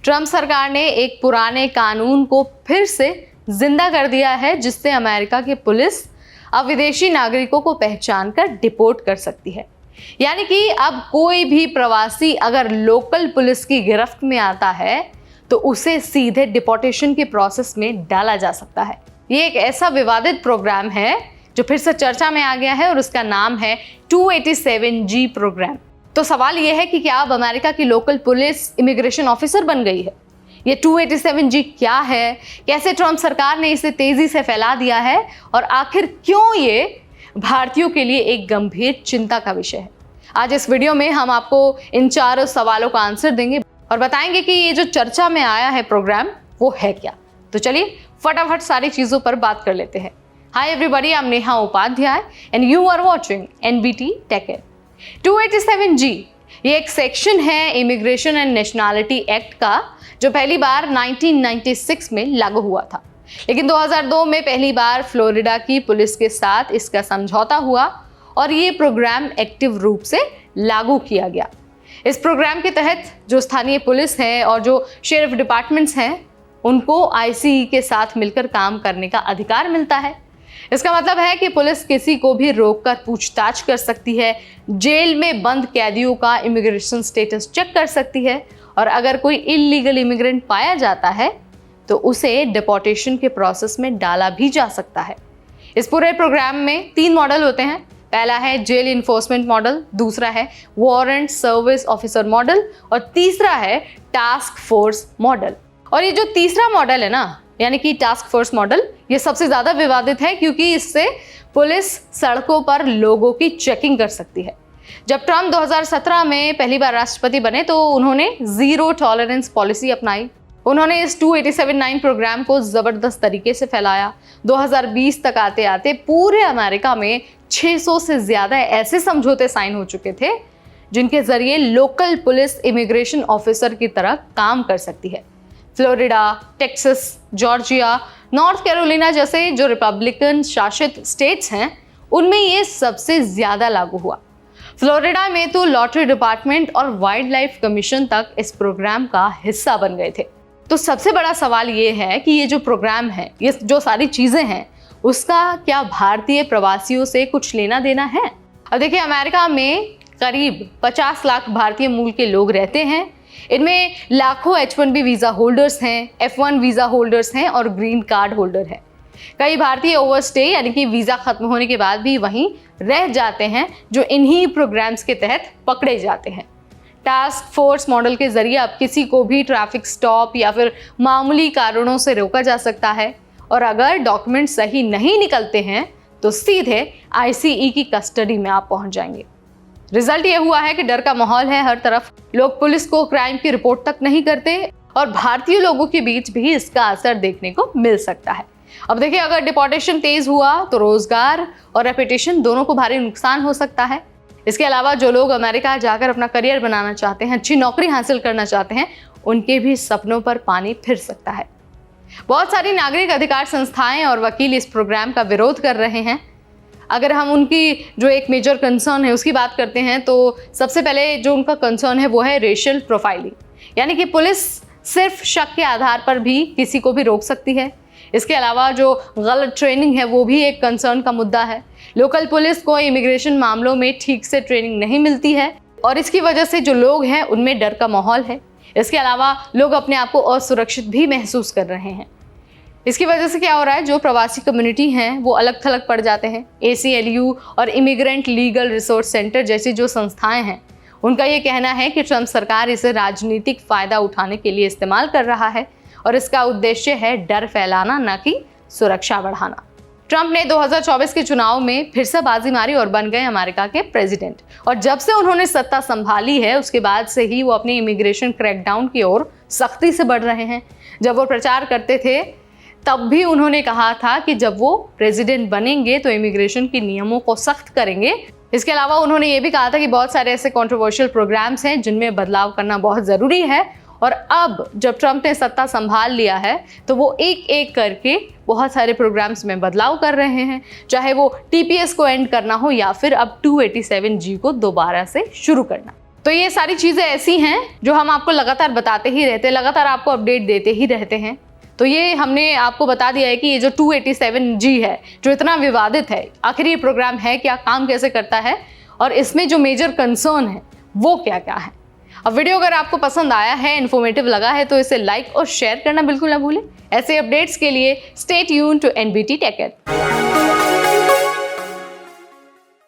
Trump सरकार ने एक पुराने कानून को फिर से जिंदा कर दिया है, जिससे अमेरिका की पुलिस अब विदेशी नागरिकों को पहचान कर डिपोर्ट कर सकती है। यानी कि अब कोई भी प्रवासी अगर लोकल पुलिस की गिरफ्त में आता है तो उसे सीधे डिपोर्टेशन के प्रोसेस में डाला जा सकता है। ये एक ऐसा विवादित प्रोग्राम है जो फिर से चर्चा में आ गया है और उसका नाम है 287G प्रोग्राम। तो सवाल ये है कि क्या अब अमेरिका की लोकल पुलिस इमिग्रेशन ऑफिसर बन गई है? ये 287G क्या है, कैसे ट्रंप सरकार ने इसे तेजी से फैला दिया है और आखिर क्यों ये भारतीयों के लिए एक गंभीर चिंता का विषय है? आज इस वीडियो में हम आपको इन चारों सवालों का आंसर देंगे और बताएंगे कि ये जो चर्चा में आया है प्रोग्राम वो है क्या। तो चलिए फटाफट सारी चीजों पर बात कर लेते हैं। Hi everybody, I am Neha Upadhyay and you are watching NBT Tech Ed। 287G ये एक सेक्शन है इमिग्रेशन एंड नेशनैलिटी एक्ट का, जो पहली बार 1996 में लागू हुआ था, लेकिन 2002 में पहली बार फ्लोरिडा की पुलिस के साथ इसका समझौता हुआ और ये प्रोग्राम एक्टिव रूप से लागू किया गया। इस प्रोग्राम के तहत जो स्थानीय पुलिस है और जो शेरिफ डिपार्टमेंट्स हैं उनको ICE के साथ मिलकर काम करने का अधिकार मिलता है। इसका मतलब है कि पुलिस किसी को भी रोककर पूछताछ कर सकती है, जेल में बंद कैदियों का इमिग्रेशन स्टेटस चेक कर सकती है और अगर कोई इल्लीगल इमिग्रेंट पाया जाता है तो उसे डिपोर्टेशन के प्रोसेस में डाला भी जा सकता है। इस पूरे प्रोग्राम में 3 मॉडल होते हैं। पहला है जेल इन्फोर्समेंट मॉडल, दूसरा है वारंट सर्विस ऑफिसर मॉडल और तीसरा है टास्क फोर्स मॉडल। और ये जो तीसरा मॉडल है ना, यानी कि टास्क फोर्स मॉडल, ये सबसे ज्यादा विवादित है क्योंकि इससे पुलिस सड़कों पर लोगों की चेकिंग कर सकती है। जब ट्रंप 2017 में पहली बार राष्ट्रपति बने तो उन्होंने जीरो टॉलरेंस पॉलिसी अपनाई। उन्होंने इस 287-9 प्रोग्राम को जबरदस्त तरीके से फैलाया। 2020 तक आते आते पूरे अमेरिका में 600 से ज्यादा ऐसे समझौते साइन हो चुके थे जिनके जरिए लोकल पुलिस इमिग्रेशन ऑफिसर की तरह काम कर सकती है। Florida, Texas, Georgia, north Carolina जैसे जो रिपब्लिकन शासित स्टेट्स हैं उनमें ये सबसे ज्यादा लागू हुआ। फ्लोरिडा में तो लॉटरी डिपार्टमेंट और वाइल्ड लाइफ कमीशन तक इस प्रोग्राम का हिस्सा बन गए थे। तो सबसे बड़ा सवाल ये है कि ये जो प्रोग्राम है, ये जो सारी चीजें हैं, उसका क्या भारतीय प्रवासियों से कुछ लेना देना है? अब देखिए, अमेरिका में करीब 50 लाख भारतीय मूल के लोग रहते हैं। इनमें लाखों H1B वीजा होल्डर्स हैं, F1 वीजा होल्डर्स हैं और ग्रीन कार्ड होल्डर हैं। कई भारतीय ओवरस्टे यानी कि वीजा खत्म होने के बाद भी वहीं रह जाते हैं, जो इन्हीं प्रोग्राम्स के तहत पकड़े जाते हैं। टास्क फोर्स मॉडल के जरिए अब किसी को भी ट्रैफिक स्टॉप या फिर मामूली कारणों से रोका जा सकता है और अगर डॉक्यूमेंट सही नहीं निकलते हैं तो सीधे ICE की कस्टडी में आप पहुंच जाएंगे। रिजल्ट ये हुआ है कि डर का माहौल है हर तरफ। लोग पुलिस को क्राइम की रिपोर्ट तक नहीं करते और भारतीय लोगों के बीच भी इसका असर देखने को मिल सकता है। अब देखिए, अगर डिपोर्टेशन तेज हुआ तो रोजगार और रेपुटेशन दोनों को भारी नुकसान हो सकता है। इसके अलावा जो लोग अमेरिका जाकर अपना करियर बनाना चाहते हैं, अच्छी नौकरी हासिल करना चाहते हैं, उनके भी सपनों पर पानी फिर सकता है। बहुत सारी नागरिक अधिकार संस्थाएं और वकील इस प्रोग्राम का विरोध कर रहे हैं। अगर हम उनकी जो एक मेजर कंसर्न है उसकी बात करते हैं तो सबसे पहले जो उनका कंसर्न है वो है रेशियल प्रोफाइलिंग, यानी कि पुलिस सिर्फ शक के आधार पर भी किसी को भी रोक सकती है। इसके अलावा जो गलत ट्रेनिंग है वो भी एक कंसर्न का मुद्दा है। लोकल पुलिस को इमिग्रेशन मामलों में ठीक से ट्रेनिंग नहीं मिलती है और इसकी वजह से जो लोग हैं उनमें डर का माहौल है। इसके अलावा लोग अपने आप को असुरक्षित भी महसूस कर रहे हैं। इसकी वजह से क्या हो रहा है, जो प्रवासी कम्युनिटी हैं वो अलग थलग पड़ जाते हैं। ACLU और इमिग्रेंट लीगल रिसोर्स सेंटर जैसी जो संस्थाएं हैं उनका ये कहना है कि ट्रंप सरकार इसे राजनीतिक फायदा उठाने के लिए इस्तेमाल कर रहा है और इसका उद्देश्य है डर फैलाना, न कि सुरक्षा बढ़ाना। ट्रंप ने 2024 के चुनाव में फिर से बाजी मारी और बन गए अमेरिका के प्रेसिडेंट और जब से उन्होंने सत्ता संभाली है उसके बाद से ही वो अपने इमिग्रेशन क्रैकडाउन की ओर सख्ती से बढ़ रहे हैं। जब वो प्रचार करते थे तब भी उन्होंने कहा था कि जब वो प्रेसिडेंट बनेंगे तो इमिग्रेशन के नियमों को सख्त करेंगे। इसके अलावा उन्होंने ये भी कहा था कि बहुत सारे ऐसे कंट्रोवर्शियल प्रोग्राम्स हैं जिनमें बदलाव करना बहुत ज़रूरी है और अब जब ट्रंप ने सत्ता संभाल लिया है तो वो एक एक करके बहुत सारे प्रोग्राम्स में बदलाव कर रहे हैं, चाहे वो TPS को एंड करना हो या फिर अब 287G को दोबारा से शुरू करना। तो ये सारी चीज़ें ऐसी हैं जो हम आपको लगातार बताते ही रहते हैं, लगातार आपको अपडेट देते ही रहते हैं। तो ये हमने आपको बता दिया है कि ये जो 287G है, जो इतना विवादित है, आखिर ये प्रोग्राम है क्या, काम कैसे करता है और इसमें जो मेजर कंसर्न है वो क्या क्या है। अब वीडियो अगर आपको पसंद आया है, इन्फॉर्मेटिव लगा है, तो इसे लाइक और शेयर करना बिल्कुल ना भूलें। ऐसे अपडेट्स के लिए stay tuned to NBT Tech Ed।